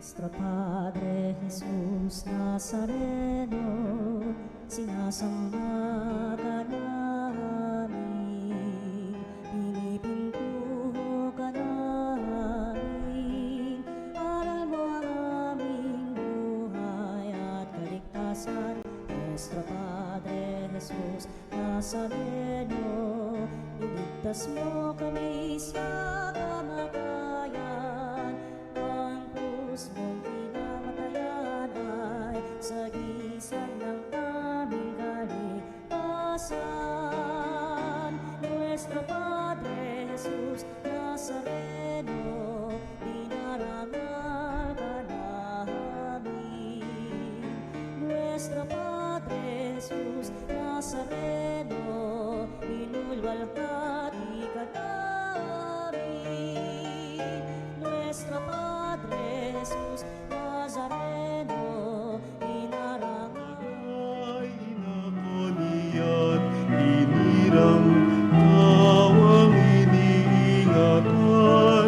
Nuestro Padre Jesus Nazareno, sinasamba ka namin, pinipintuho ka namin, aral mo ang aming buhay at kaligtasan. Nuestro Padre Jesus Nazareno, iligtas mo kami sa kamatayan, ang krus mong pinamatayan ay sagisag ng aming kaligtasan. Nuestro Padre Jesus Nazareno, dinarangal ka namin. Nuestro Padre Jesus Nazareno, inulwalhati ka namin. Nuestro Padre Jesus Nazareno, inarangal. Ay inakoniat, inirang tawang iniingatan,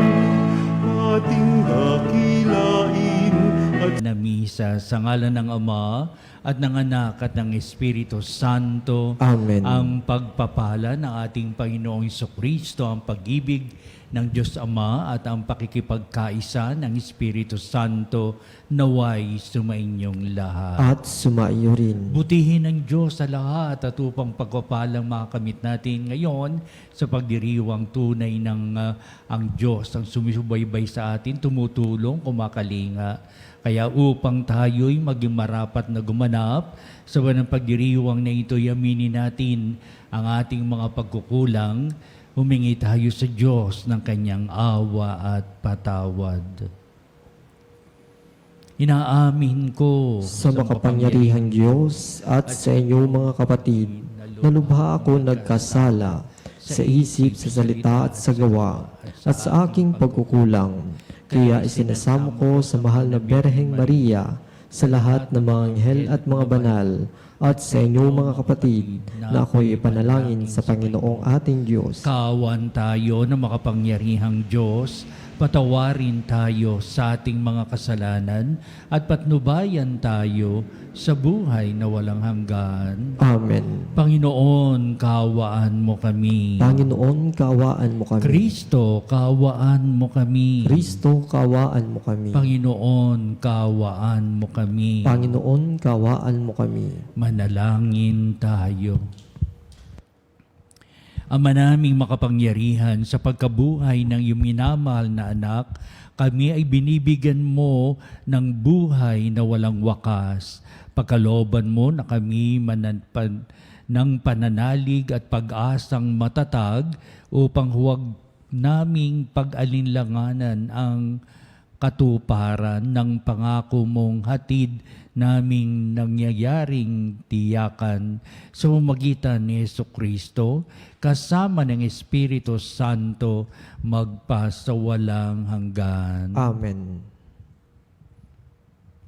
ating dakilain at na misa sa ngalan ng Ama at ng Anak at ng Espiritu Santo. Amen. Ang pagpapala ng ating Panginoong Jesucristo, ang pag-ibig ng Diyos Ama at ang pakikipagkaisa ng Espiritu Santo naway sumainyong lahat. At sumaiyo rin. Butihin ng Diyos sa lahat at upang pagpapalang makakamit natin ngayon sa pagdiriwang tunay ng ang Diyos, ang sumisubaybay sa atin, tumutulong, kumakalinga. Kaya upang tayo'y maging marapat na gumanap sa banang pagdiriwang na ito'y aminin natin ang ating mga pagkukulang, humingi tayo sa Diyos ng kanyang awa at patawad. Inaamin ko Sa makapangyarihang Diyos at sa inyong mga kapatid, na lubha ako nagkasala sa isip, sa salita at sa gawa, at sa aking pagkukulang. Kaya isinasamo ko sa mahal na Berheng Maria, sa lahat ng mga anghel at mga banal, at sa inyong mga kapatid, na ako'y ipanalangin sa Panginoong ating Diyos. Kawan tayo na makapangyarihang Diyos, patawarin tayo sa ating mga kasalanan at patnubayan tayo sa buhay na walang hanggan. Amen. Panginoon, kaawaan mo kami. Panginoon, kaawaan mo kami. Kristo, kaawaan mo kami. Kristo, kaawaan mo kami. Panginoon, kaawaan mo kami. Panginoon, kaawaan mo kami. Manalangin tayo. Ama naming makapangyarihan, sa pagkabuhay ng iyong minamahal na anak, kami ay binibigyan mo ng buhay na walang wakas. Pagkalooban mo na kami ng pananalig at pag-asang matatag upang huwag naming pag-alinlanganan ang katuparan ng pangako mong hatid naming nangyayaring tiyakan sa pamamagitan ni Jesucristo kasama ng Espiritu Santo magpasawalang hanggan. Amen.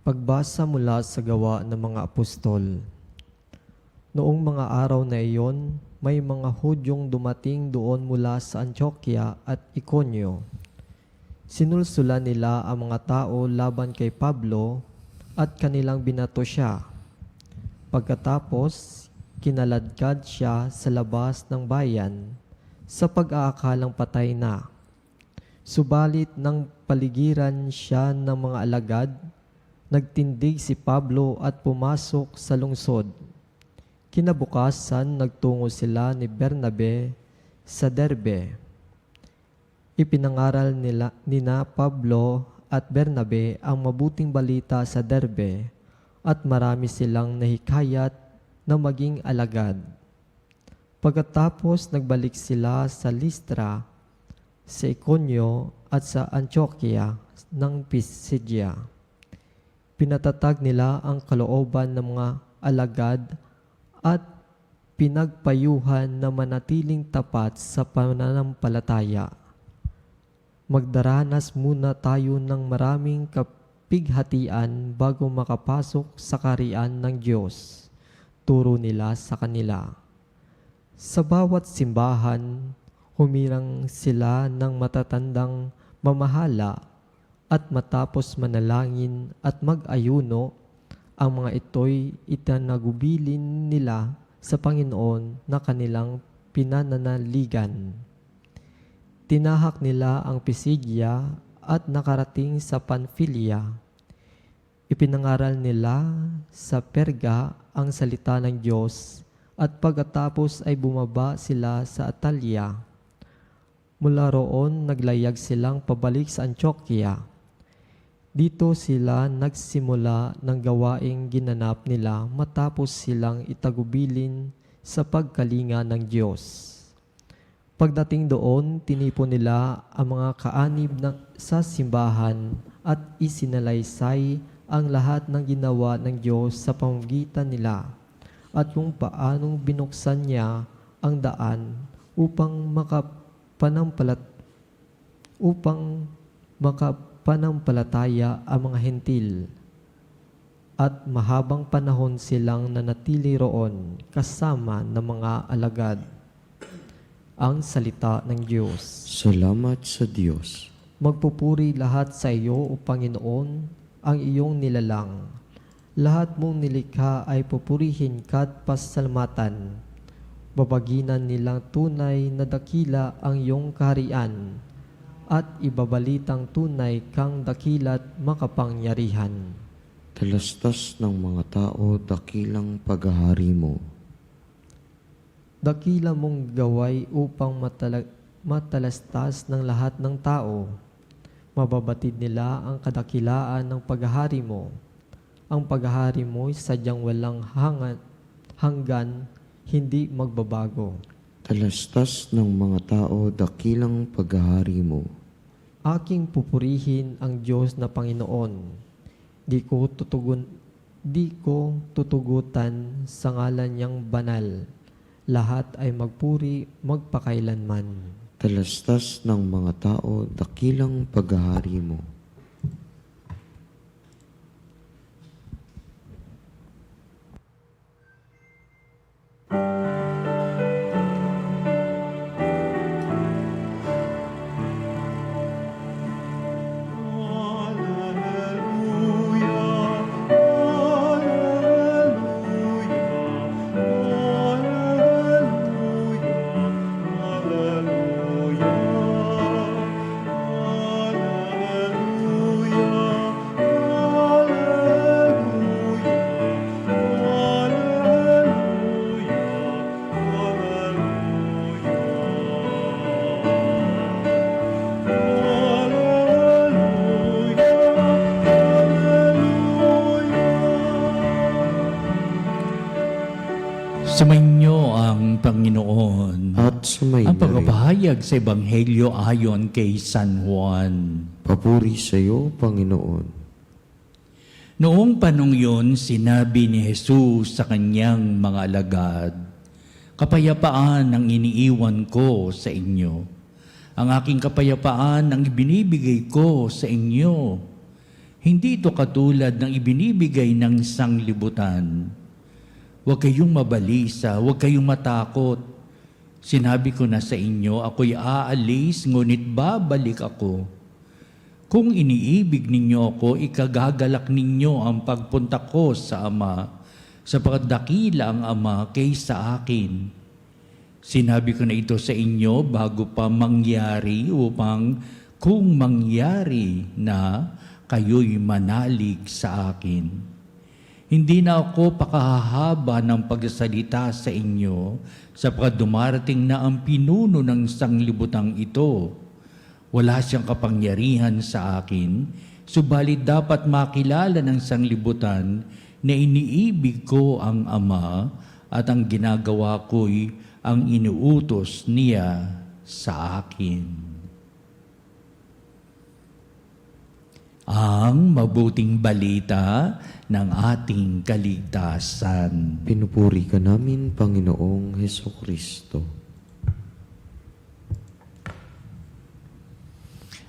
Pagbasa mula sa Gawa ng mga Apostol. Noong mga araw na iyon, may mga Hudyong dumating doon mula sa Antioquia at Iconio. Sinulsulan nila ang mga tao laban kay Pablo at kanilang binato siya. Pagkatapos, kinaladkad siya sa labas ng bayan sa pag-aakalang patay na. Subalit nang paligiran siya ng mga alagad, nagtindig si Pablo at pumasok sa lungsod. Kinabukasan, nagtungo sila ni Bernabe sa Derbe. Ipinangaral nina Pablo at Bernabe ang mabuting balita sa Derbe at marami silang nahikayat na maging alagad. Pagkatapos nagbalik sila sa Listra, sa Iconio at sa Antioquia ng Pisidia. Pinatatag nila ang kalooban ng mga alagad at pinagpayuhan na manatiling tapat sa pananampalataya. Magdaranas muna tayo ng maraming kapighatian bago makapasok sa kaharian ng Diyos. Turo nila sa kanila. Sa bawat simbahan, humirang sila ng matatandang mamahala At matapos manalangin at mag-ayuno, ang mga ito'y itanagubilin nila sa Panginoon na kanilang pinananaligan. Tinahak nila ang Pisigya at nakarating sa Panfilia. Ipinangaral nila sa Perga ang salita ng Diyos at pagkatapos ay bumaba sila sa Atalia. Mula roon naglayag silang pabalik sa Antioquia. Dito sila nagsimula ng gawaing ginanap nila matapos silang itagubilin sa pagkalinga ng Diyos. Pagdating doon, tinipon nila ang mga kaanib sa simbahan at isinalaysay ang lahat ng ginawa ng Diyos sa pamamagitan nila at kung paanong binuksan niya ang daan upang makapananampalataya ang mga hentil. At mahabang panahon silang nanatili roon kasama ng mga alagad. Ang salita ng Diyos. Salamat sa Diyos. Magpupuri lahat sa iyo, O Panginoon, ang iyong nilalang. Lahat mong nilikha ay pupurihin ka't pasalamatan. Babaginan nilang tunay na dakila ang iyong kaharian at ibabalitang tunay kang dakila't makapangyarihan. Talastas ng mga tao, dakilang paghahari mo. Dakila mong gaway upang matalastas ng lahat ng tao. Mababatid nila ang kadakilaan ng paghahari mo. Ang paghahari mo ay sadyang walang hanggan, hindi magbabago. Talastas ng mga tao, dakilang paghahari mo. Aking pupurihin ang Diyos na Panginoon. Di ko tutugutan sa ngalan niyang banal. Lahat ay magpuri magpakailanman. Talastas ng mga tao, dakilang paghahari mo. Sumainyo ang Panginoon. At sumayin Ang pagpapahayag sa Ebanghelyo ayon kay San Juan. Papuri sa iyo, Panginoon. Noong panong yun, sinabi ni Jesus sa kanyang mga alagad, "Kapayapaan ang iniiwan ko sa inyo. Ang aking kapayapaan ang ibinibigay ko sa inyo. Hindi ito katulad ng ibinibigay ng sanglibutan. Huwag kayong mabalisa, huwag kayong matakot. Sinabi ko na sa inyo, ako'y aalis, ngunit babalik ako. Kung iniibig ninyo ako, ikagagalak ninyo ang pagpunta ko sa Ama, sapagkat dakila ang Ama kaysa akin. Sinabi ko na ito sa inyo bago pa mangyari upang kung mangyari na, kayo'y manalig sa akin. Hindi na ako pakahahaba ng pagsasalita sa inyo sapagkat dumarating na ang pinuno ng sanglibutang ito. Wala siyang kapangyarihan sa akin, subalit dapat makilala ng sanglibutan na iniibig ko ang Ama at ang ginagawa ko'y ang inuutos niya sa akin." Ang mabuting balita ng ating kaligtasan. Pinupuri ka namin, Panginoong Hesukristo.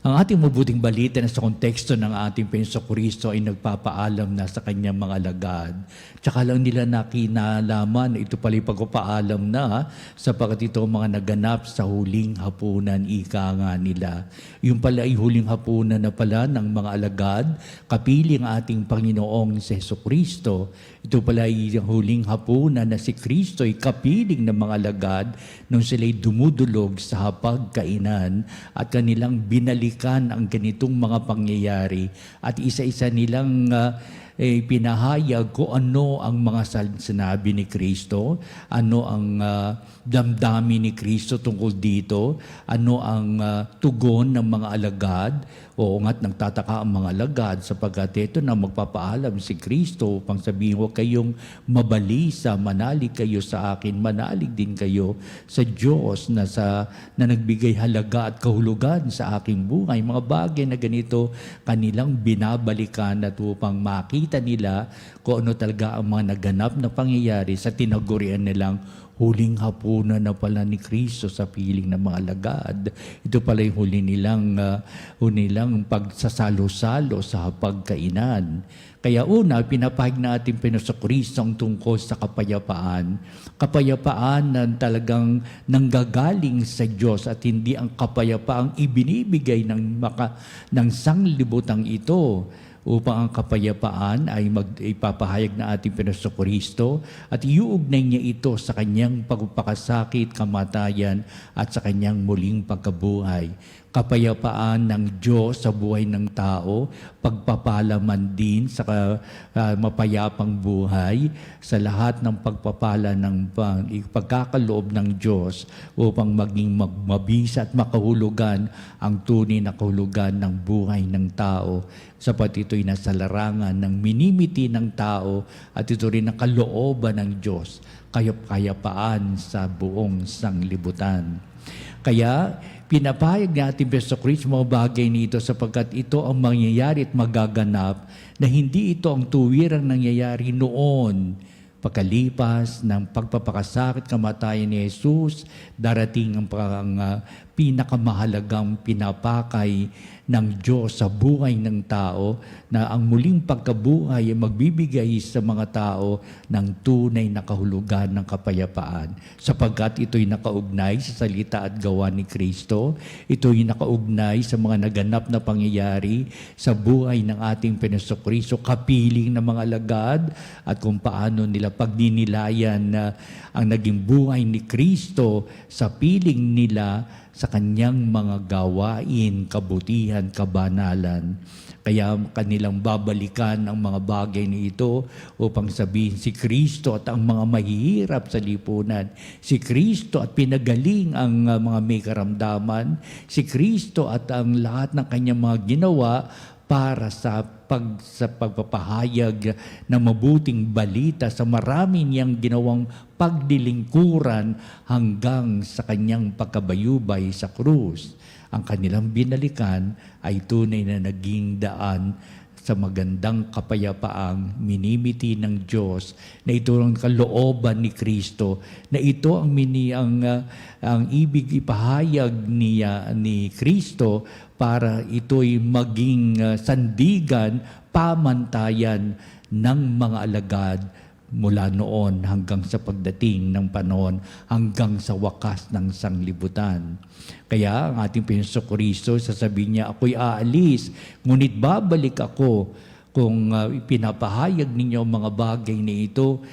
Ang ating mabuting balita na sa konteksto ng ating Panginoong Kristo ay nagpapaalam na sa kanyang mga alagad. Tsaka lang nila nakinalaman na ito pala pagpapaalam na sapagkat ito ang mga naganap sa huling hapunan, ika nga nila. Yung pala ay huling hapunan na pala ng mga alagad, kapiling ating Panginoong si Kristo. Ito pala ay huling hapunan na si Kristo ay kapiling ng mga alagad nung sila'y dumudulog sa hapagkainan at kanilang binalikan ang ganitong mga pangyayari at isa-isa nilang pinahayag kung ano ang mga sinabi ni Kristo, ano ang damdamin ni Kristo tungkol dito, ano ang tugon ng mga alagad. Oo nga't nagtataka ang mga alagad sapagkat ito na magpapaalam si Kristo upang sabihin, huwag kayong mabalisa, manalig kayo sa akin, manalig din kayo sa Diyos na nagbigay halaga at kahulugan sa aking buhay. Mga bagay na ganito kanilang binabalikan at upang makita nila kung ano talaga ang mga naganap na pangyayari sa tinagurian nilang huling hapunan na pala ni Kristo sa piling ng mga alagad. Ito pala yung huli nilang pagsasalo-salo sa hapagkainan. Kaya una, pinapahig natin Panginoon Kristo ang tungkol sa kapayapaan. Kapayapaan na talagang nanggagaling sa Diyos at hindi ang kapayapaang ibinibigay ng sanglibutang ito, upang ang kapayapaan ay ipapahayag na ating Panginoon Kristo at iuugnay niya ito sa kanyang pagpapakasakit, kamatayan at sa kanyang muling pagkabuhay. Kapayapaan ng Diyos sa buhay ng tao, pagpapalaman din sa mapayapang buhay, sa lahat ng pagpapala ng pagkakaloob ng Diyos upang maging mabisa at makahulugan ang tunay na kahulugan ng buhay ng tao. Sapat ito'y nasa larangan ng minimiti ng tao at ito rin ang kalooban ng Diyos, kayapaan sa buong sanglibutan. Kaya pinapahayag natin Panginoon Kristo mga bagay nito sapagkat ito ang mangyayari at magaganap na hindi ito ang tuwirang nangyayari noon. Pagkalipas ng pagpapakasakit, kamatayan ni Jesus, darating ang pinakamahalagang pinapakay ng Diyos sa buhay ng tao na ang muling pagkabuhay ay magbibigay sa mga tao ng tunay na kahulugan ng kapayapaan. Sapagkat ito'y nakaugnay sa salita at gawa ni Kristo, ito'y nakaugnay sa mga naganap na pangyayari sa buhay ng ating Panginoon Kristo, kapiling ng mga alagad at kung paano nila pagdinilayan ang naging buhay ni Kristo sa piling nila sa kanyang mga gawain, kabutihan, kabanalan. Kaya kanilang babalikan ang mga bagay na ito upang sabihin si Kristo at ang mga mahihirap sa lipunan. Si Kristo at pinagaling ang mga may karamdaman. Si Kristo at ang lahat ng kanyang mga ginawa para sa pagpapahayag ng mabuting balita sa marami niyang ginawang pagdilingkuran hanggang sa kanyang pagkabayubay sa krus. Ang kanilang binalikan ay tunay na naging daan sa magandang kapayapaang minimiti ng Diyos, na ito ang kalooban ni Kristo, na ito ang ibig ipahayag ni Kristo para ito'y maging sandigan, pamantayan ng mga alagad mula noon hanggang sa pagdating ng panahon, hanggang sa wakas ng sanglibutan. Kaya ang ating Panginoon Kristo, sasabihin niya, ako'y aalis, ngunit babalik ako. Kung pinapahayag ninyo ang mga bagay na ito,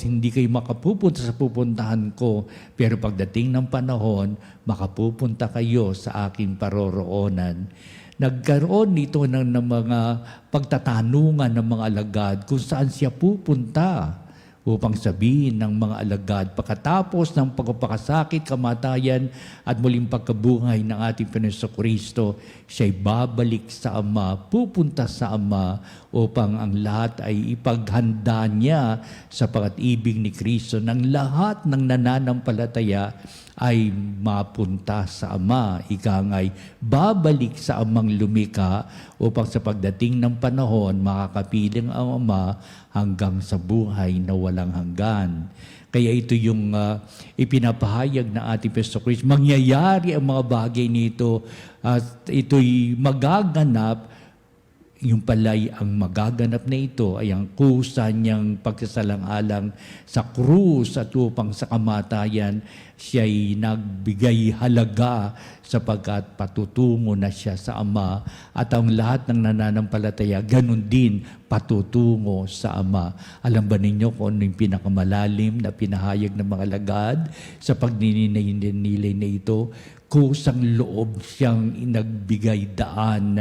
hindi kayo makapupunta sa pupuntahan ko, pero pagdating ng panahon, makapupunta kayo sa aking paroroonan. Nagkaroon nito ng mga pagtatanungan ng mga alagad kung saan siya pupunta upang sabihin ng mga alagad pagkatapos ng pagpapakasakit, kamatayan at muling pagkabuhay ng ating Panginoon Kristo, siya'y babalik sa Ama, pupunta sa Ama upang ang lahat ay ipaghanda niya sa pag-ibig ni Kristo ng lahat ng nananampalataya ay mapunta sa Ama. Ika nga'y babalik sa Amang lumikha upang sa pagdating ng panahon makakapiling ang Ama hanggang sa buhay na walang hanggan. Kaya ito yung ipinapahayag na ating Kristo Kristo. Mangyayari ang mga bagay nito at ito'y magaganap. Yung pala'y ang magaganap na ito ay ang kusa niyang pagsasalang-alang sa krus at upang sa kamatayan siya'y nagbigay halaga sapagkat patutungo na siya sa Ama at ang lahat ng nananampalataya ganun din patutungo sa Ama. Alam ba ninyo kung ano yung pinakamalalim na pinahayag ng mga lagad sa pagnininilay na ito? Kusang loob siyang nagbigay daan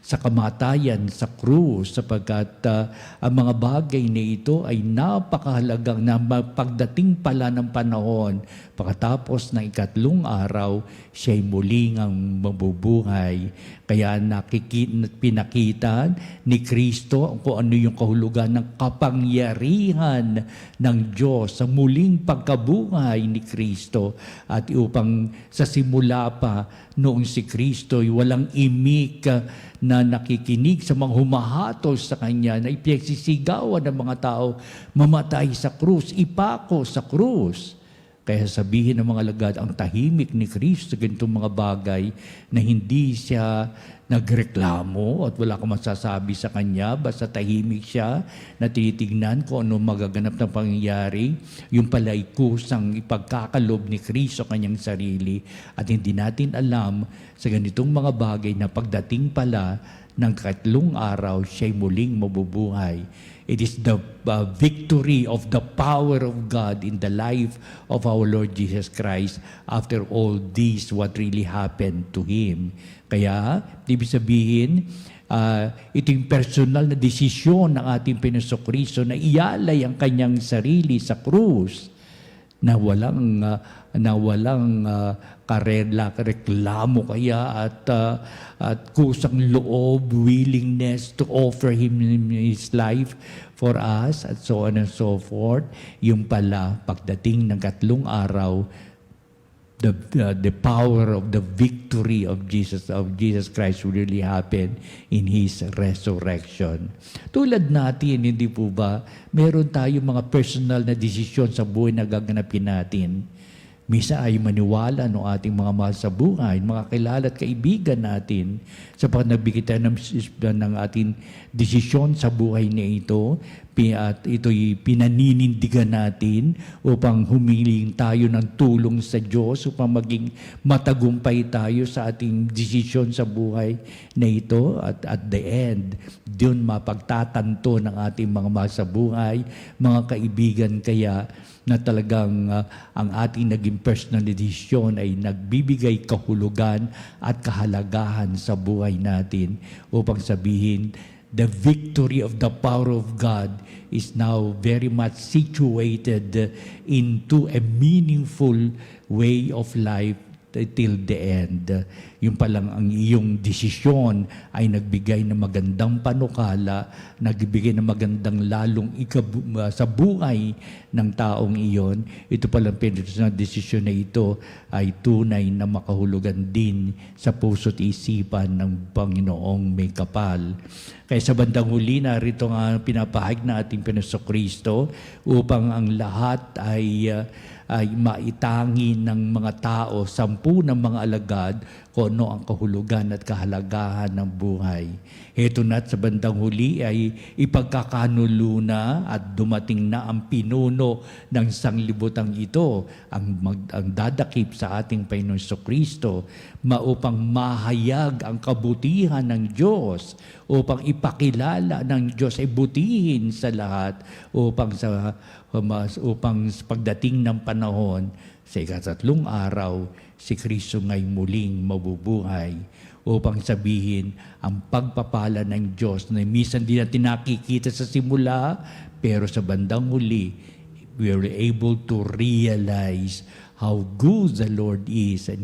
sa kamatayan, sa krus, sapagkat ang mga bagay na ito ay napakahalagang na pagdating pala ng panahon, pagkatapos ng 3 araw, siya'y muling ang mabubuhay. Kaya pinakita ni Kristo kung ano yung kahulugan ng kapangyarihan ng Diyos sa muling pagkabuhay ni Kristo. At upang sa simula pa noong si Kristo ay walang imik na nakikinig sa mga humahatol sa Kanya, na ipiagsisigawan ng mga tao, mamatay sa krus, ipako sa krus. Kaya sabihin ng mga lagad, ang tahimik ni Kristo sa ganitong mga bagay na hindi siya nagreklamo at wala kang masasabi sa Kanya, basta tahimik siya na tinitignan kung ano magaganap ng pangyayari. Yung pala ay kusang ipagkakalob ni Kristo Kanyang sarili at hindi natin alam sa ganitong mga bagay na pagdating pala ng 3 araw, siya'y muling mabubuhay. It is the victory of the power of God in the life of our Lord Jesus Christ after all this, what really happened to Him. Kaya, ibig sabihin, ito yung personal na desisyon ng ating Panginoong Kristo na ialay ang Kanyang sarili sa krus na walang reklamo kaya at kusang loob, willingness to offer Him His life for us at so on and so forth. Yung pala, pagdating ng 3 araw, the power of the victory of Jesus Christ will really happen in His resurrection. Tulad natin, hindi po ba, meron tayong mga personal na desisyon sa buhay na gaganapin natin. Misa ay maniwala ng ating mga mahal sa buhay, mga kilala at kaibigan natin sa pagnagbigay ng ating desisyon sa buhay na ito. At ito'y pinaninindigan natin upang humiling tayo ng tulong sa Diyos upang maging matagumpay tayo sa ating desisyon sa buhay na ito. At the end, doon mapagtatanto ng ating mga mahal sa buhay, mga kaibigan kaya na talagang ang ating naging personal decision ay nagbibigay kahulugan at kahalagahan sa buhay natin upang sabihin, the victory of the power of God is now very much situated into a meaningful way of life till the end. Yung palang ang iyong desisyon ay nagbigay ng magandang panukala, nagbigay ng magandang lalong sa buhay ng taong iyon. Ito palang pinag desisyon na ito ay tunay na makahulugan din sa puso't isipan ng Panginoong may kapal. Kaya sa bandang huli, narito nga pinapahayag na ating Panginoong Kristo upang ang lahat ay maitangi ng mga tao, 10 ng mga alagad, kung ano ang kahulugan at kahalagahan ng buhay. Heto na't sa bandang huli ay ipagkakanulo na at dumating na ang pinuno ng sanglibutang ito, ang dadakip sa ating Panginoon Kristo, upang mahayag ang kabutihan ng Diyos, upang ipakilala ng Diyos ay butihin sa lahat, upang sa pagdating ng panahon, sa 3 araw, si Kristo nga'y muling mabubuhay upang sabihin ang pagpapala ng Diyos na minsan di natin nakikita sa simula, pero sa bandang huli, we are able to realize how good the Lord is, and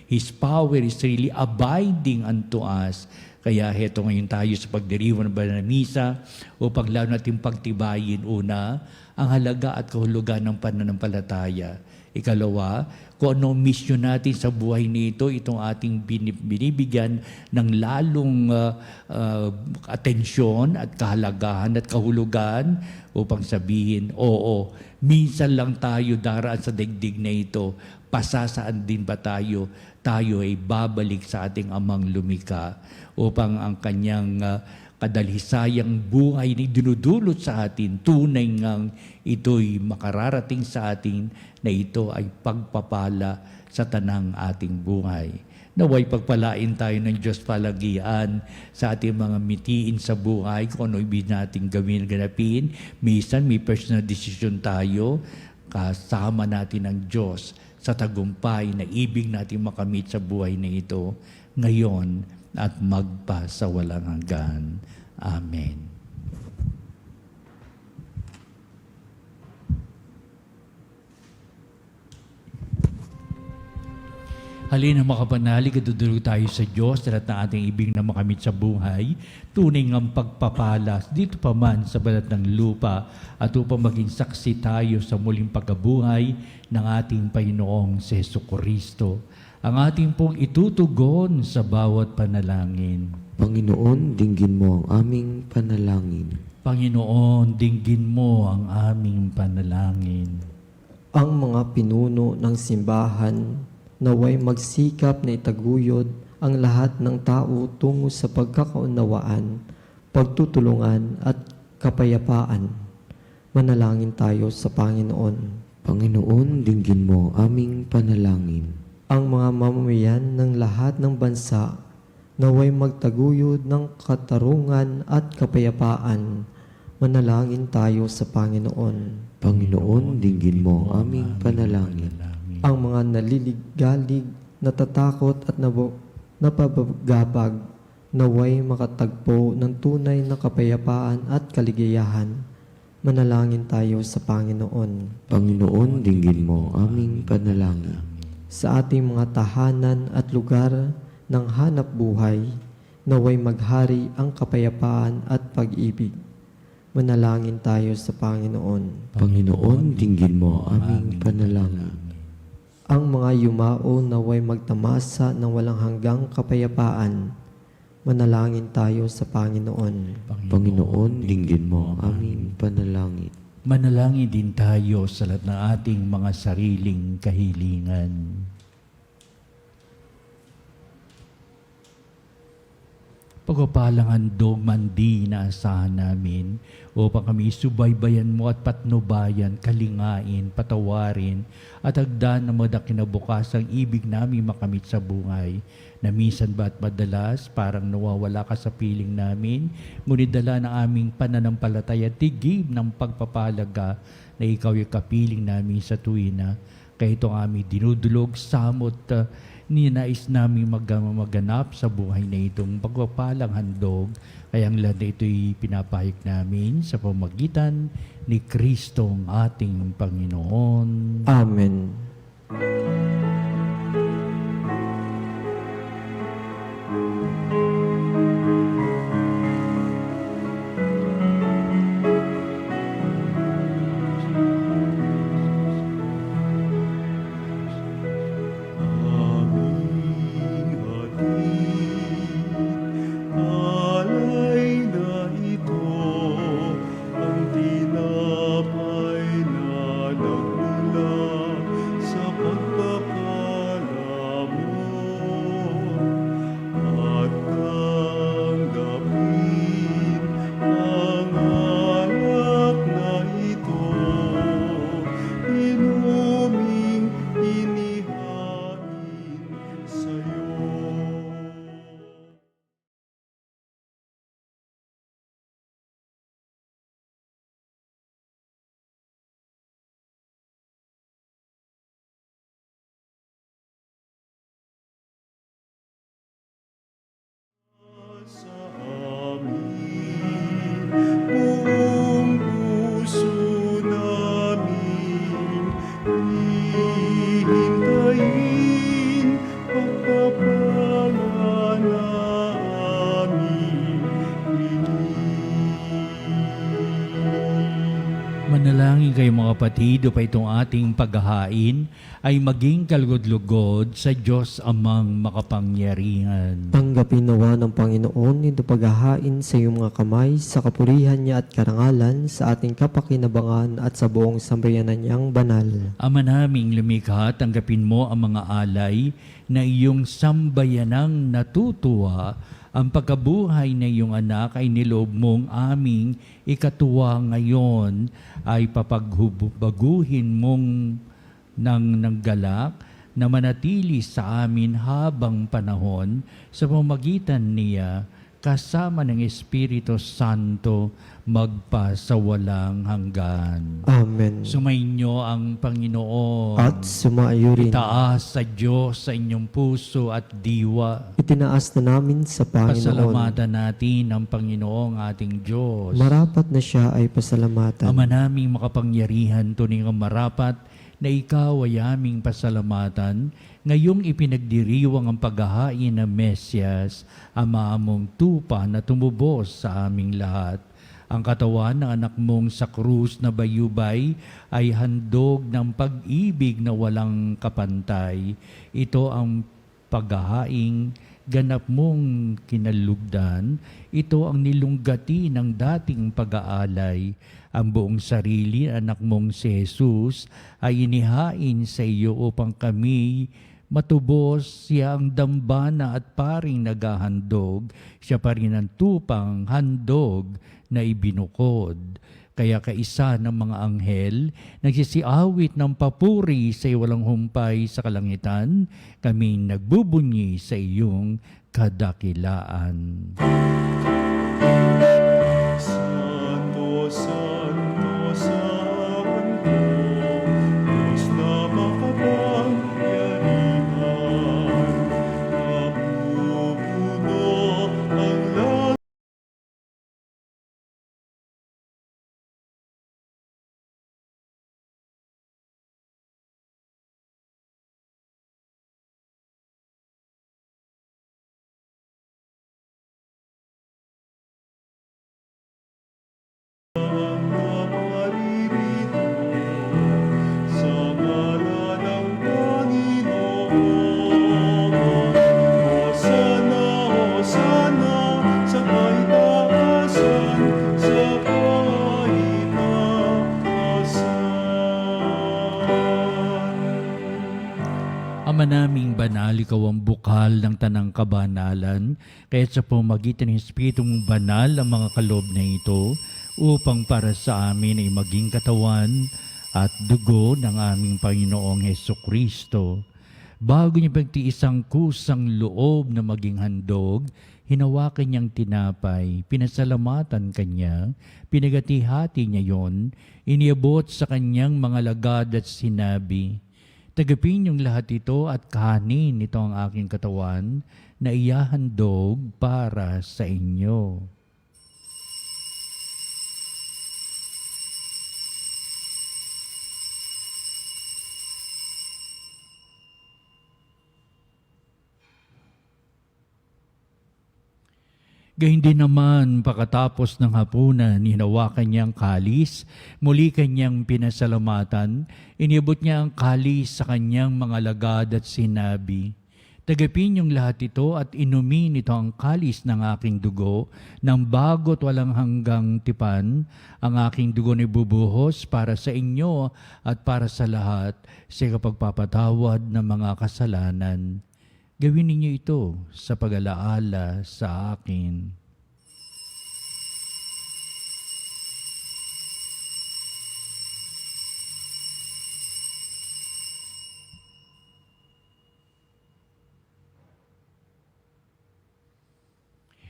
His power is really abiding unto us. Kaya heto ngayon tayo sa pagdiriwang ng banal na misa upang lalo natin pagtibayin una ang halaga at kahulugan ng pananampalataya. Ikalawa, kung ano mission natin sa buhay nito, itong ating binibigyan ng lalong atensyon at kahalagahan at kahulugan upang sabihin, oo, minsan lang tayo daraan sa daigdig na ito, pasasaan din ba tayo? Tayo ay babalik sa ating amang lumika upang ang kanyang kadalhisayang buhay na dinudulot sa atin, tunay ngang ito'y makararating sa atin na ito ay pagpapala sa tanang ating buhay. Naway pagpalain tayo ng Diyos palagian sa ating mga mitiin sa buhay, kung ano ibig natin gawin, ganapin. Minsan may personal decision tayo, kasama natin ang Diyos sa tagumpay na ibig natin makamit sa buhay na ito, ngayon at magpa sa walang hanggan. Amen. Halina makapanalig at dudulog tayo sa Diyos na lahat ng ating ibig na makamit sa buhay, tunay ngang pagpapalas dito pa man sa balat ng lupa at upang maging saksi tayo sa muling pagkabuhay ng ating Panginoong Jesucristo. Ang ating pong itutugon sa bawat panalangin. Panginoon, dinggin mo ang aming panalangin. Panginoon, dinggin mo ang aming panalangin. Ang mga pinuno ng simbahan naway magsikap na itaguyod ang lahat ng tao tungo sa pagkakaunawaan, pagtutulungan at kapayapaan. Manalangin tayo sa Panginoon. Panginoon, dinggin mo ang aming panalangin. Ang mga mamamayan ng lahat ng bansa naway magtaguyod ng katarungan at kapayapaan. Manalangin tayo sa Panginoon. Panginoon, dinggin mo ang aming panalangin. Ang mga naliligalig, natatakot at napabagabag naway makatagpo ng tunay na kapayapaan at kaligayahan. Manalangin tayo sa Panginoon. Panginoon, dinggin mo ang aming panalangin. Sa ating mga tahanan at lugar ng hanap buhay, naway maghari ang kapayapaan at pag-ibig. Manalangin tayo sa Panginoon. Panginoon, dinggin mo ang aming panalangin. Ang mga yumao naway magtamasa ng walang hanggang kapayapaan. Manalangin tayo sa Panginoon. Panginoon, dinggin mo ang aming panalangin. Manalangin din tayo sa lahat ng ating mga sariling kahilingan. Pagpapalang handog man di inaasahan namin upang kami subaybayan mo at patnubayan, kalingain, patawarin at hagdan ng mga kinabukasang ibig namin makamit sa buhay na minsan ba at madalas parang nawawala ka sa piling namin, ngunit dala ng aming pananampalataya tigib ng pagpapalaga na ikaw yung kapiling namin sa tuwina. Kaya ito aming dinudulog, samot, ninais namin maganap sa buhay na itong pagpapalang handog. Kaya ang lahat na ito'y pinapahayag namin sa pamagitan ni Kristong ating Panginoon. Amen. Alay na ito, ang tinapay na nagmula Manalangin kayo mga kapatid upang itong ating paghahain ay maging kalugod-lugod sa Diyos amang makapangyarihan. Tanggapin nawa ng Panginoon ito paghahain sa iyong mga kamay sa kapurihan niya at karangalan sa ating kapakinabangan at sa buong sambayanan niyang banal. Ama naming lumikha, tanggapin mo ang mga alay na iyong sambayanang natutuwa. Ang pagkabuhay na iyong anak ay niloob mong aming ikatuwa ngayon ay papagbaguhin mong ng galak na manatili sa amin habang panahon sa pamamagitan niya kasama ng Espiritu Santo magpasawalang hanggan. Amen. Sumainyo ang Panginoon. At sumaiyo rin. Itaas sa Diyos sa inyong puso at diwa. Itinaas na namin sa Panginoon. Pasalamatan natin ang Panginoong ating Diyos. Marapat na siya ay pasalamatan. Ama naming makapangyarihan, tunay nga marapat na ikaw ay aming pasalamatan. Ngayong ipinagdiriwang ang paghahain ng Mesyas, Ama mong tupa na tumubos sa aming lahat. Ang katawan ng anak mong sa krus na bayubay ay handog ng pag-ibig na walang kapantay. Ito ang paghahaing ganap mong kinalugdan. Ito ang nilunggati ng dating pag-aalay. Ang buong sarili, anak mong si Jesus, ay inihain sa iyo upang kami matubos. Siya ang dambana at paring naghahandog. Siya pa rin ang tupang handog na ibinukod. Kaya kaisa ng mga anghel, nagsisiawit ng papuri sa walang humpay sa kalangitan, kaming nagbubunyi sa iyong kadakilaan. Santo, Santo, Santo, Diyos na makapangyarihan, napupuno ang langit. Ama naming banal, ikaw ang bukal ng tanang kabanalan, kaya sa pamamagitan ng Espiritu mong banal ang mga kaloob na ito, upang para sa amin ay maging katawan at dugo ng aming Panginoong Hesukristo. Bago niya pagtiis ang kusang loob na maging handog, hinawakan niyang tinapay, pinasalamatan kanya, pinagati-hati niya yon, iniabot sa kanyang mga lagad at sinabi, "Tagapin niyong lahat ito at kahanin ito ang aking katawan na iyahandog para sa inyo." Gayun din naman, pagkatapos ng hapunan, hinawakan niya ang kalis, muli kanyang pinasalamatan, inibot niya ang kalis sa kanyang mga lagad at sinabi, "Tagapin niyong lahat ito at inumin ito ang kalis ng aking dugo, ng bago't walang hanggang tipan. Ang aking dugo na ibubuhos para sa inyo at para sa lahat sa kapagpapatawad ng mga kasalanan. Gawin ninyo ito sa pag-alaala sa akin."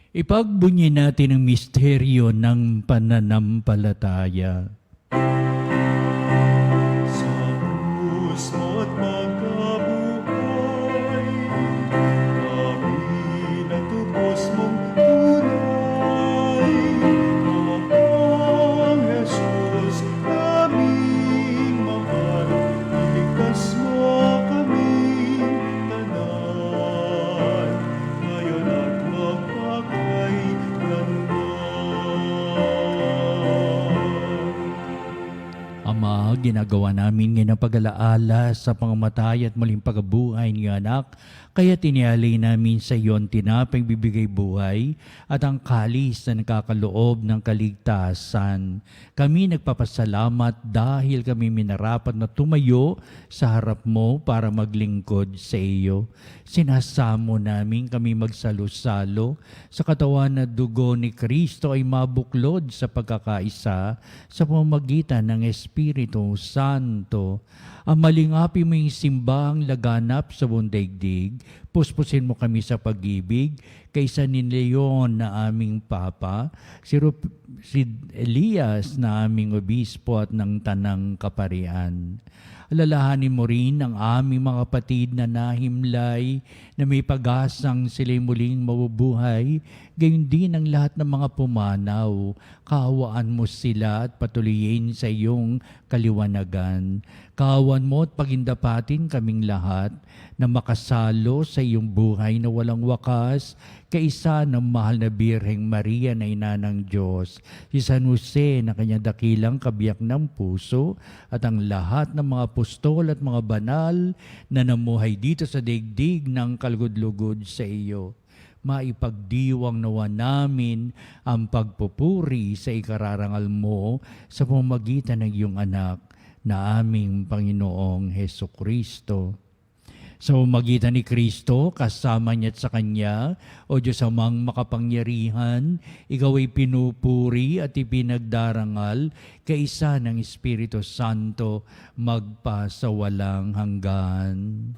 Ipagbunyi natin ang misteryo ng pananampalataya. Sa krus mo't pagkabuhay, kami natubos mong tunay. Ang Jesus naming mahal, iligtas mo kaming tanan, ngayon at magpakailanman. Ama, ginagawa namin ngayon ang pag-alaala sa pangamatay at muling pagkabuhay ni anak, kaya tinialay namin sa iyo ang tinapay bibigay buhay at ang kalis na nakakaloob ng kaligtasan. Kami nagpapasalamat dahil kami minarapat na tumayo sa harap mo para maglingkod sa iyo. Sinasamo namin kami magsalo-salo sa katawan na dugo ni Kristo ay mabuklod sa pagkakaisa sa pamamagitan ng Espiritu Santo. Ang malingapi mo yung simbahang laganap sa buong daigdig, puspusin mo kami sa pag-ibig, kaysa ni Leon na aming Papa, si Elias na aming obispo at ng Tanang Kaparian. Alalahanin mo rin ang aming mga kapatid na nahimlay na may pag-asang sila'y muling mabubuhay, gayon din ang lahat ng mga pumanaw. Kaawaan mo sila at patuloyin sa iyong kaliwanagan. Kaawaan mo at pagindapatin kaming lahat na makasalo sa iyong buhay na walang wakas, kaisa ng mahal na Birheng Maria na ina ng Diyos, si San Jose na kanyang dakilang kabiyak ng puso, at ang lahat ng mga apostol at mga banal na namuhay dito sa daigdig ng kalugod-lugod sa iyo. Maipagdiwang nawa namin ang pagpupuri sa ikararangal mo sa pamamagitan ng iyong anak na aming Panginoong Hesukristo. Sa pamamagitan ni Kristo, kasama niya at sa Kanya, o Diyos amang makapangyarihan, ikaw ay pinupuri at ipinagdarangal kaisa ng Espiritu Santo magpasawalang hanggan.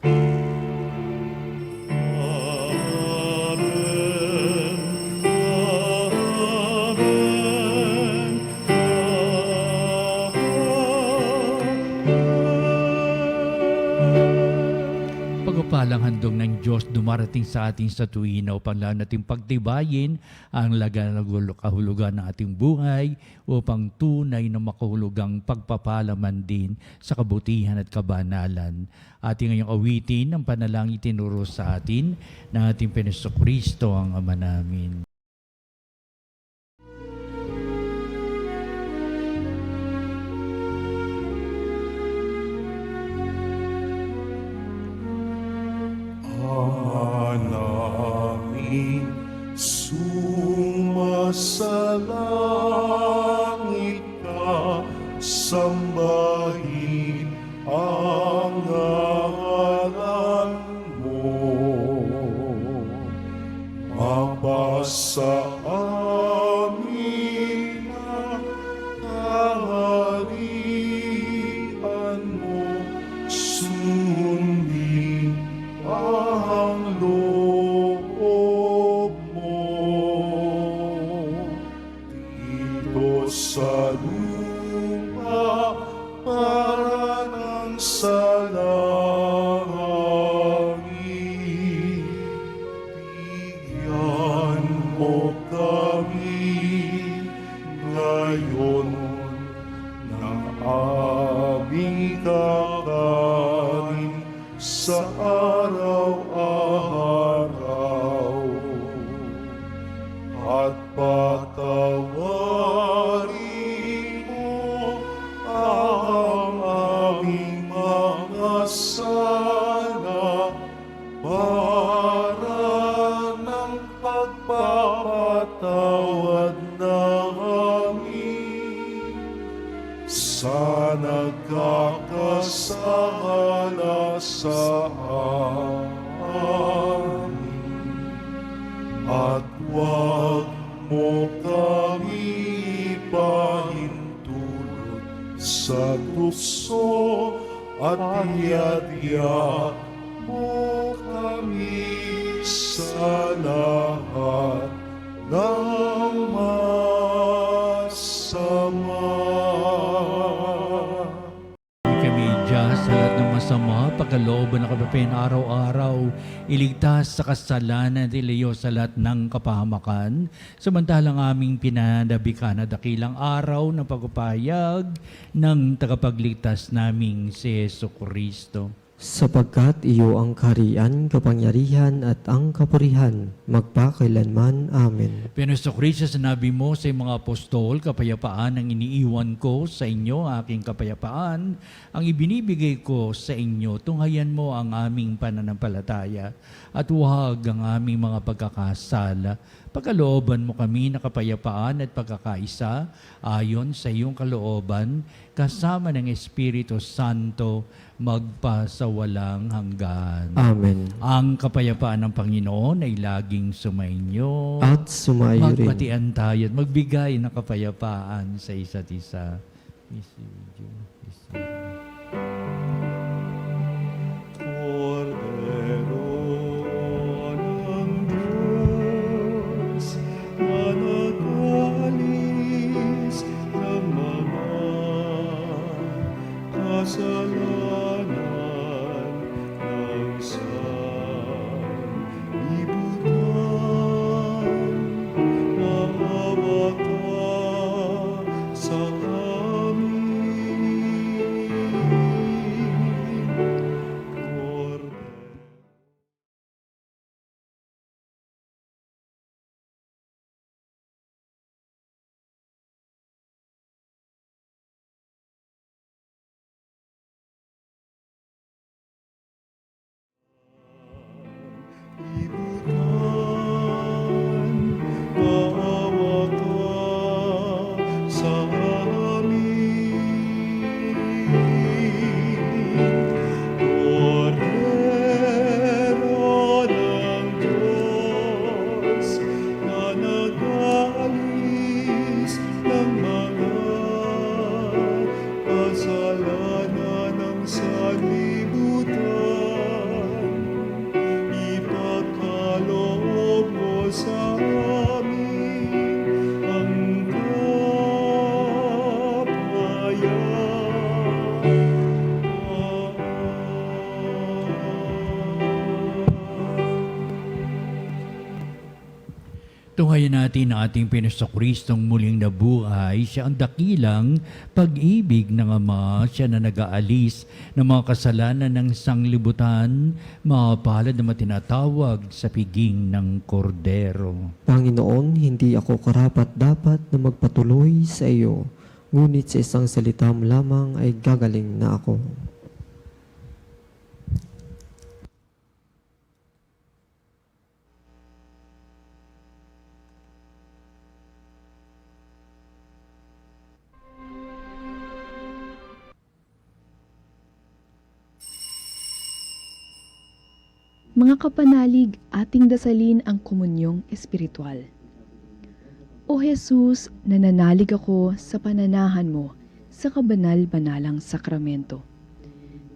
Pagpapalang handog ng Diyos dumarating sa ating sa tuwina upang lalo nating pagtibayin ang kahulugan ng ating buhay upang tunay na makahulugang pagpapalaman din sa kabutihan at kabanalan. Ating ngayong awitin ang panalangin tinuro sa atin ng ating Jesucristo ang Ama namin. Namin sumasalangit ka, sambahin ang ngalan mo. Mapasa amin ang kaharian mo, sundin ang loob mo dito sa lupa para ng sa langit. Bigyan mo kami ngayon ng aming kakain sa araw-araw, at patawarin mo ang aming mga sala para ng pagpapatawad namin sa nagkakasala sa amin, at huwag mo kami ipahintulot sa tukso, at iadya mo kami sa lahat ng masama. Kami Diyos sa lahat ng masama, pagkalooban na kapapayan araw-araw, iligtas sa kasalanan at ilayo sa lahat ng kapahamakan, samantalang aming pinanabikan na dakilang araw ng pagpapahayag ng tagapagligtas naming si Jesucristo. sapagkat iyo ang kaharian, kapangyarihan at ang kapurihan, magpakailanman. Amen. Panginoon Kristo, sinabi mo sa mga apostol, kapayapaan ang iniiwan ko sa inyo, aking kapayapaan ang ibinibigay ko sa inyo. Tunghayan mo ang aming pananampalataya at huwag ang aming mga pagkakasala. Pagkalooban mo kami na kapayapaan at pagkakaisa ayon sa iyong kalooban, kasama ng Espiritu Santo, magpasawalang hanggan. Amen. Ang kapayapaan ng Panginoon ay laging sumainyo. At sumayo rin. Magbatian tayo at magbigay ng kapayapaan sa isa't isa. Cordero ng Diyos, na nag-alis ng mga kasalanan ng sanlibutan, maawa ka sa amin. Libutan, maawa ka sa amin. Cordero ng Diyos, na nag-aalis ng mga kasalanan ng sanlibutan, ipagkaloob mo sa amin ang Tunghayan natin ang ating Panginoong Kristong muling nabuhay. Siya ang dakilang pag-ibig ng Ama. Siya na nag-aalis ng mga kasalanan ng sanglibutan, mapalad na matinatawag sa piging ng kordero. Panginoon, hindi ako karapat-dapat na magpatuloy sa iyo, ngunit sa isang salita mo lamang ay gagaling na ako. Mga kapanalig, ating dasalin ang komunyong espiritual. O Jesus, nananalig ako sa pananahan mo sa kabanal-banalang sakramento.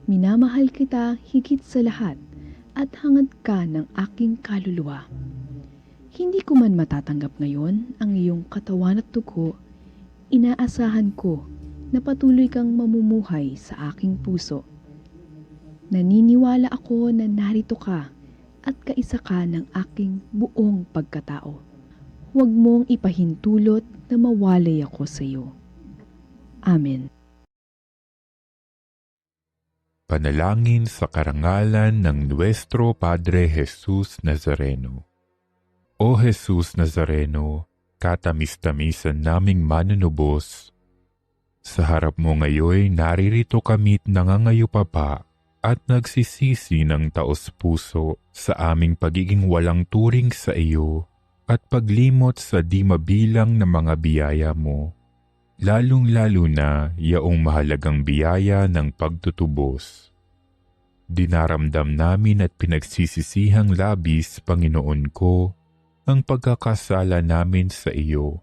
Minamahal kita higit sa lahat at hangad ka ng aking kaluluwa. Hindi ko man matatanggap ngayon ang iyong katawan at dugo, inaasahan ko na patuloy kang mamumuhay sa aking puso. Naniniwala ako na narito ka at kaisa ka ng aking buong pagkatao. Huwag mong ipahintulot na mawalay ako sa iyo. Amen. Panalangin sa karangalan ng Nuestro Padre Jesus Nazareno. O Jesus Nazareno, katamis-tamisan naming manunubos, sa harap mo ngayon naririto kami't nangangayupapa at nagsisisi ng taos-puso sa aming pagiging walang turing sa iyo at paglimot sa di mabilang na mga biyaya mo, lalong-lalo na yaong mahalagang biyaya ng pagtutubos. Dinaramdam namin at pinagsisisihang labis, Panginoon ko, ang pagkakasala namin sa iyo.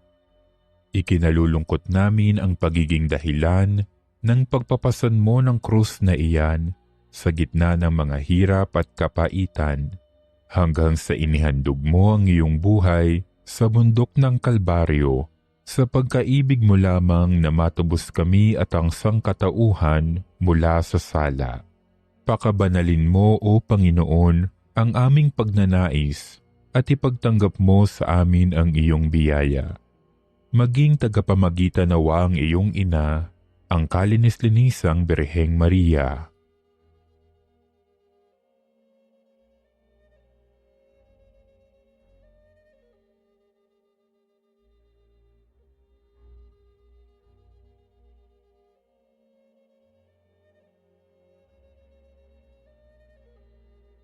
Ikinalulungkot namin ang pagiging dahilan ng pagpapasan mo ng krus na iyan sa gitna ng mga hirap at kapaitan, hanggang sa inihandog mo ang iyong buhay sa bundok ng Kalbaryo, sa pagkaibig mo lamang na matubos kami at ang sangkatauhan mula sa sala. Pakabanalin mo, O Panginoon, ang aming pagnanais at ipagtanggap mo sa amin ang iyong biyaya. Maging tagapamagitan nawa ang iyong ina, ang kalinis-linisang Birheng Maria.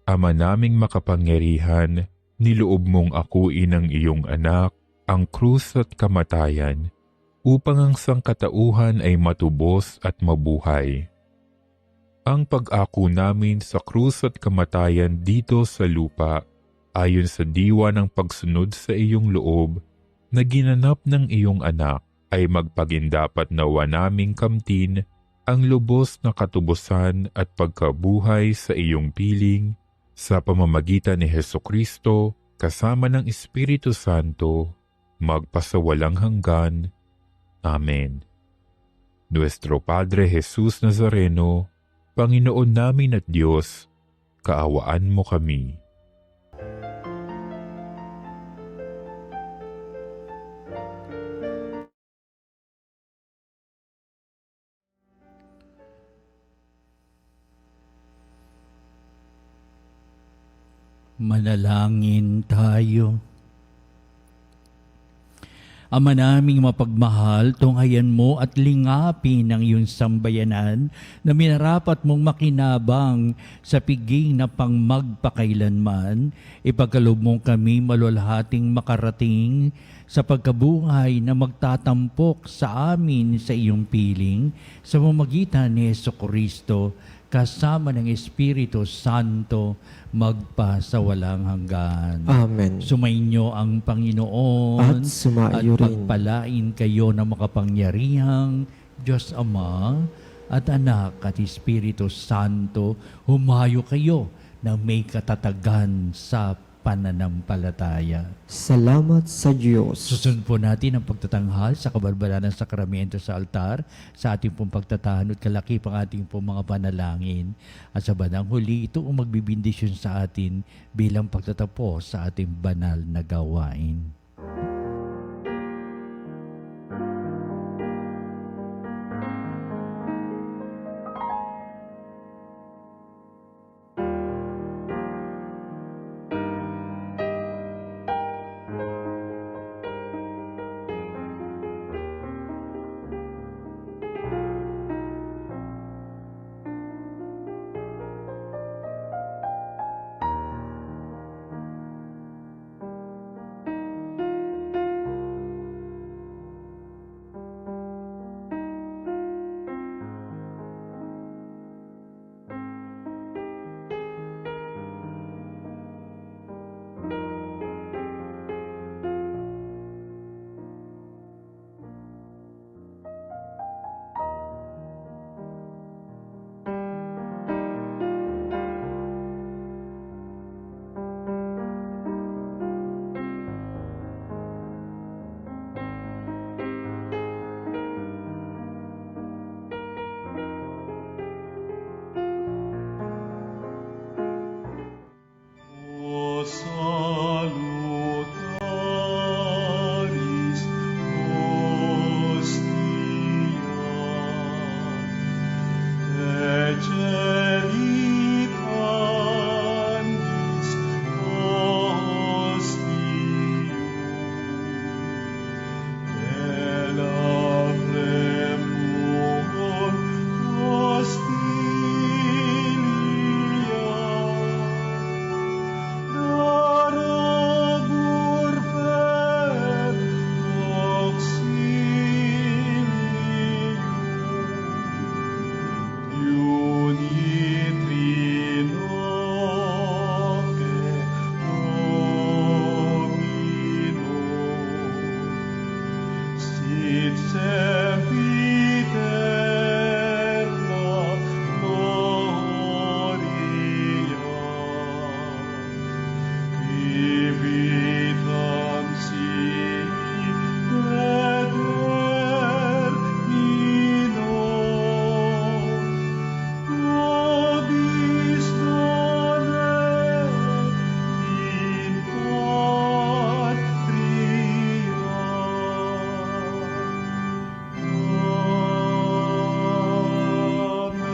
Ama naming makapangyarihan, niloob mong akuin ang iyong anak, ang krus at kamatayan, upang ang sangkatauhan ay matubos at mabuhay. Ang pag-ako namin sa krus at kamatayan dito sa lupa, ayon sa diwa ng pagsunod sa iyong loob, na ginanap ng iyong anak, ay magpagindapat nawa naming kamtin ang lubos na katubusan at pagkabuhay sa iyong piling sa pamamagitan ni Hesukristo kasama ng Espiritu Santo, magpasawalang hanggan. Amen. Nuestro Padre Jesus Nazareno, Panginoon namin at Diyos, kaawaan mo kami. Manalangin tayo. Ama naming mapagmahal, tunghayan mo at lingapin ang iyong sambayanan na minarapat mong makinabang sa piging na pang magpakailanman. Ipagkaloob mong kami malulhating makarating sa pagkabuhay na magtatampok sa amin sa iyong piling sa pamamagitan ni Jesucristo kasama ng Espiritu Santo magpasawalang hanggan. Amen. Sumainyo ang Panginoon At sumaiyo at rin. pagpalain kayo ng makapangyarihang Diyos Ama at Anak at Espiritu Santo. Humayo kayo na may katatagan sa pananampalataya. Salamat sa Diyos. Susunod po natin ang pagtatanghal sa kabalbalan ng sakramento sa altar sa ating pong pagtatahan at kalakip ang ating pong mga panalangin. At sa bandang huli, ito ang magbibindisyon sa atin bilang pagtatapos sa ating banal na gawain. Salutaris Hostia, Ecelitanis Hostium, Elabremur Hostilia, Darabur per auxilium, Unitri noce Domino, sit sempiterna gloria, vivitam sic et termino, nobis donet in patria. Amen.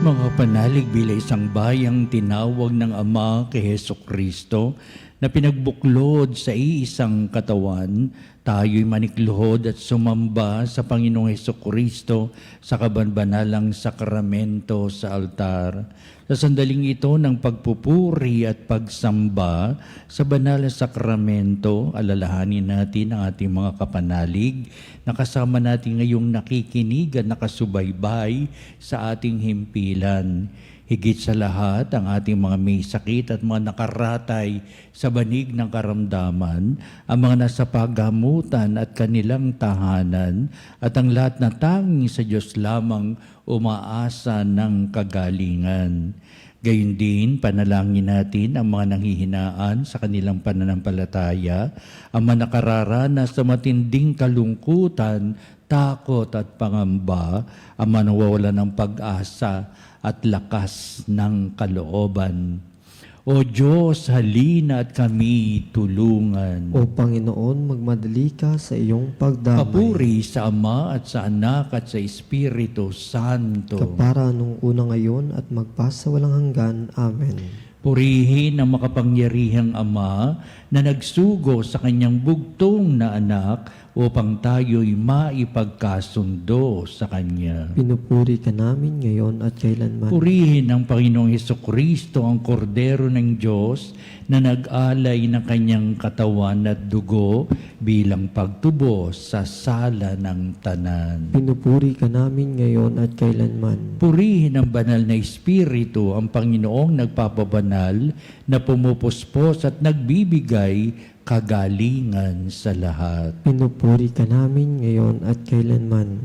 Mga panalig bilang isang bayang tinawag ng Ama kay Hesukristo na pinagbuklod sa iisang katawan, tayo'y manikluhod at sumamba sa Panginoong Hesukristo sa kabanbanalang sakramento sa altar. Sa sandaling ito ng pagpupuri at pagsamba sa banal na sakramento, alalahanin natin ang ating mga kapanalig na kasama natin ngayong nakikinig at nakasubaybay sa ating himpilan. Higit sa lahat, ang ating mga may sakit at mga nakaratay sa banig ng karamdaman, ang mga nasa paggamutan at kanilang tahanan, at ang lahat na tanging sa Diyos lamang umaasa ng kagalingan. Gayun din, panalangin natin ang mga nanghihinaan sa kanilang pananampalataya, ang mga nakararanas sa matinding kalungkutan, takot at pangamba, ang mga nawawalan ng pag-asa at lakas ng kalooban. O Diyos, halina at kami tulungan. O Panginoon, magmadali ka sa iyong pagdamay. Papuri sa Ama at sa Anak at sa Espiritu Santo. Kapara nung una ngayon at magpasawalang hanggan. Amen. Purihin ang makapangyarihang Ama na nagsugo sa kanyang bugtong na anak upang tayo'y maipagkasundo sa Kanya. Pinupuri ka namin ngayon at kailanman. Purihin ang Panginoong Hesukristo, ang Kordero ng Diyos, na nag-alay ng kanyang katawan at dugo bilang pagtubos sa sala ng tanan. Pinupuri ka namin ngayon at kailanman. Purihin ang banal na Espiritu, ang Panginoong nagpapabanal, na pumupuspos at nagbibigay kagalingan sa lahat. Pinupuri ka namin ngayon at kailanman.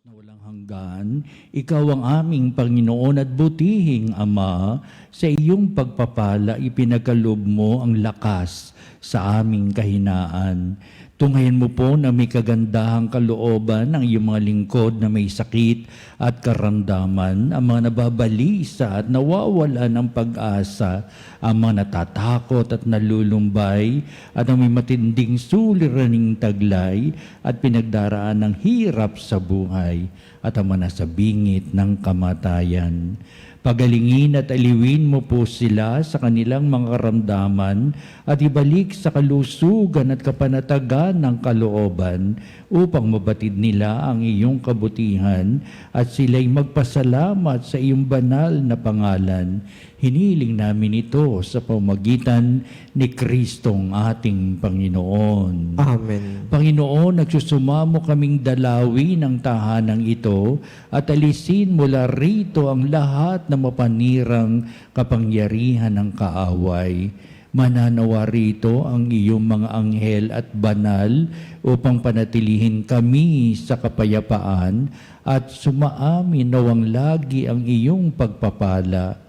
Na walang hanggan, Ikaw ang aming Panginoon at butihing Ama, sa iyong pagpapala ipinagkaloob mo ang lakas sa aming kahinaan. Tunghayan mo po na may kagandahang kalooban ng iyong mga lingkod na may sakit at karamdaman, ang mga nababalisa at nawawalan ng pag-asa, ang mga natatakot at nalulumbay, at ang may matinding suliraning taglay at pinagdaraan ng hirap sa buhay, at ang mga nasa bingit ng kamatayan. Pagalingin at aliwin mo po sila sa kanilang mga karamdaman at ibalik sa kalusugan at kapanatagan ng kalooban upang mabatid nila ang iyong kabutihan at sila'y magpasalamat sa iyong banal na pangalan. Hiniling namin ito sa pamamagitan ni Kristong ating Panginoon. Amen. Panginoon, nagsusumamo kaming dalawi ng tahanang ito at alisin mula rito ang lahat na mapanirang kapangyarihan ng kaaway. Mananawa rito ang iyong mga anghel at banal upang panatilihin kami sa kapayapaan at sumaamin nawang lagi ang iyong pagpapala.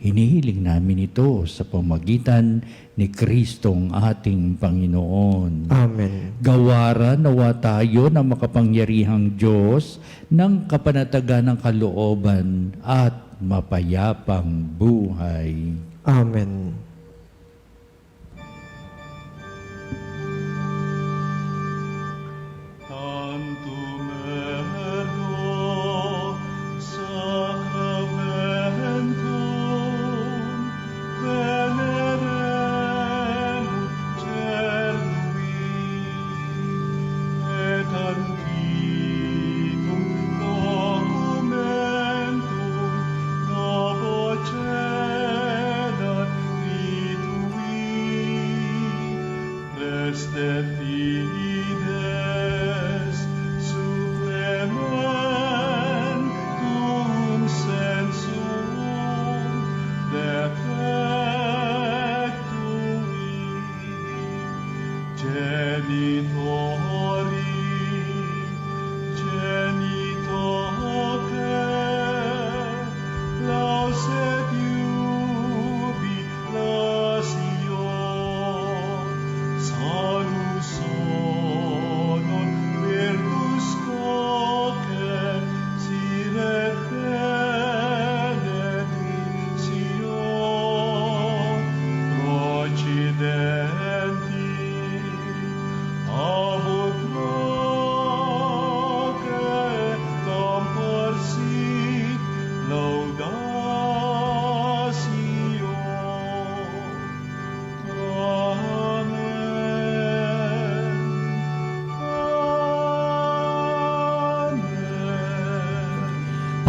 Hinihiling namin ito sa pamagitan ni Kristong ating Panginoon. Amen. Gawaran nawa tayo ng makapangyarihang Diyos ng kapanatagan ng kalooban at mapayapang buhay. Amen. Venerem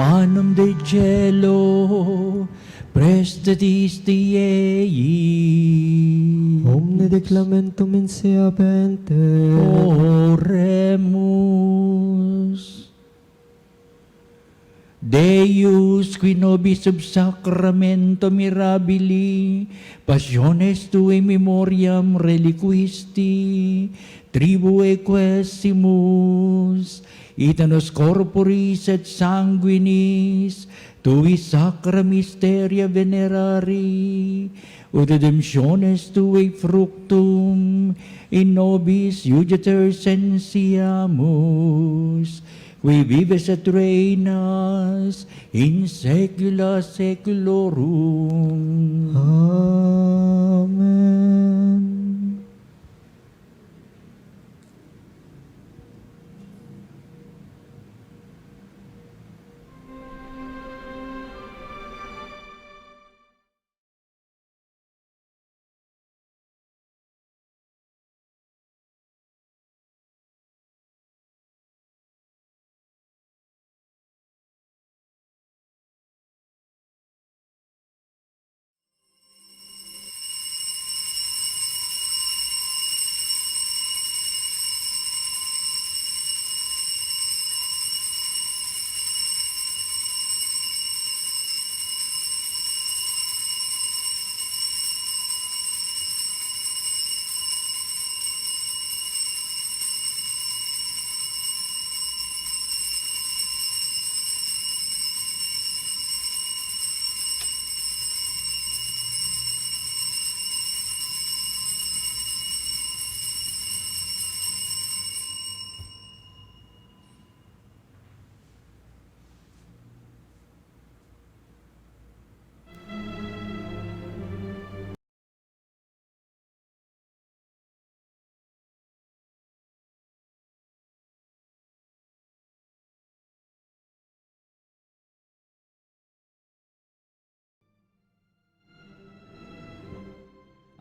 Panem de cielo, prestatisti ei. Omne declamentum in sea pente. Oremus. Deus, qui nobis sub sacramento mirabili, passiones tue memoriam reliquisti, tribue quesimus, ita nos corporis et sanguinis, tui sacra mysteria venerari, ut redemptiones tui fructum, in nobis iuditor sensiamus, qui vives et reinas in saecula saeculorum. Amen.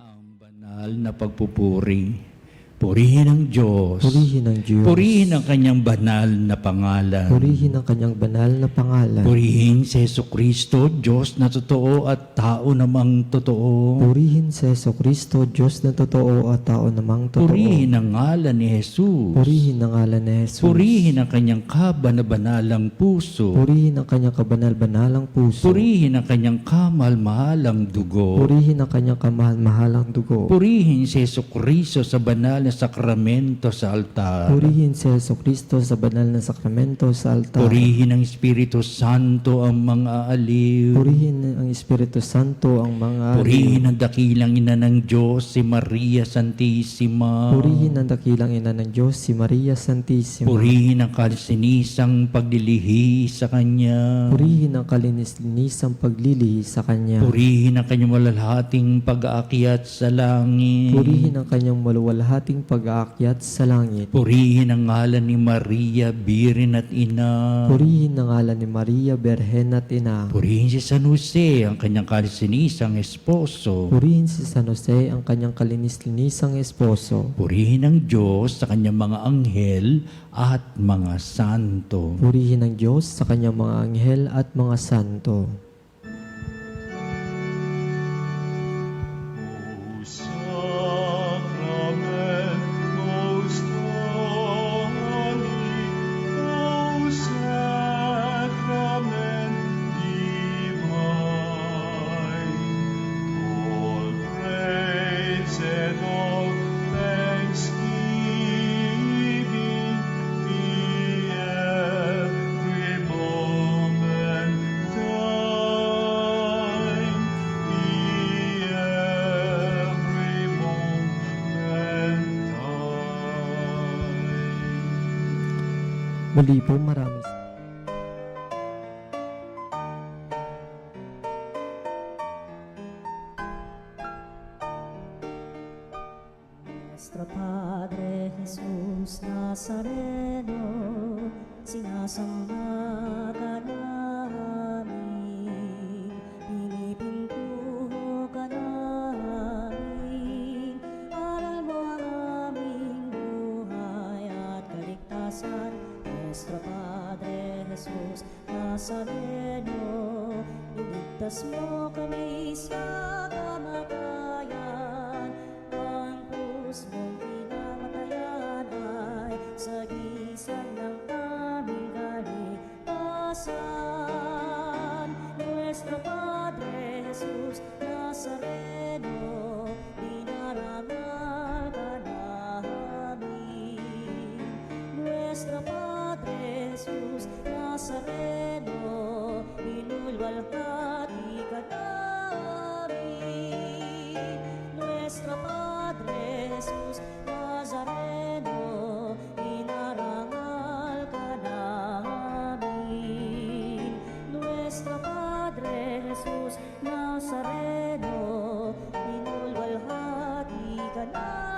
Ang banal na pagpupuri. Purihin ang Diyos. Purihin ang Diyos. Purihin ang kanyang banal na pangalan. Purihin ang kanyang banal na pangalan. Purihin si Jesucristo, Diyos na totoo at tao namang totoo. Purihin si Jesucristo, Diyos na totoo at tao namang totoo. Purihin ang ngalan ni Jesus. Purihin ang ngalan ni Jesus. Purihin ang kanyang kabanabaнаlang puso. Purihin ang kanyang kabanal-banalang puso. Purihin ang kanyang kamal-mahalang dugo. Purihin ang kanyang kamahal-mahalang dugo. Purihin si Jesucristo sa banal na sakramento sa altar. Purihin si Jesucristo sa banal na sakramento sa altar. Purihin ng Espiritu Santo ang mga aliw. Purihin ang Espiritu Santo ang mga Purihin ang dakilang ina ng Diyos, si Maria Santissima. Purihin ang dakilang ina ng Diyos, si Maria Santissima. Purihin ang kalsinisang paglilihi sa Kanya. Purihin ang kalinis-linisang paglilihi sa Kanya. Purihin ang kanyang malalhating pag-aakyat sa langit. Purihin ang kanyang maluwalhating pag-aakyat sa langit. Purihin ang ngalan ni Maria, Birin at Ina. Purihin ang ngalan ni Maria, Berhen at Ina. Purihin si San Jose, ang kanyang kalsinisang esposo. Purihin si San Jose, ang kanyang kalinis-linisang esposo. Purihin ang Diyos sa kanyang mga anghel at mga santo. Purihin ang Diyos sa kanyang mga anghel at mga santo. O sacrament most holy, O sacrament divine, all praise and all thanksgiving be every moment thine, be every moment thine. Muli po marami Nuestro Padre Jesus Nazareno, sinasamba ka namin, pinipintuho ka namin, aral mo ang aming buhay at kaligtasan. Nuestro Padre Jesus Nazareno, iligtas mo kami sa kamatayan. Ang krus mong pinamatayan ay sagisag ng aming kaligtasan. Nuestro Padre Jesus Nazareno, dinarangal ka namin. Nuestro Padre Jesus Nazareno, inulwalhati ka namin. Nuestro Padre Jesus Nazareno, inarangal ka namin. Nuestro Padre Jesus Nazareno, inulwalhati ka namin.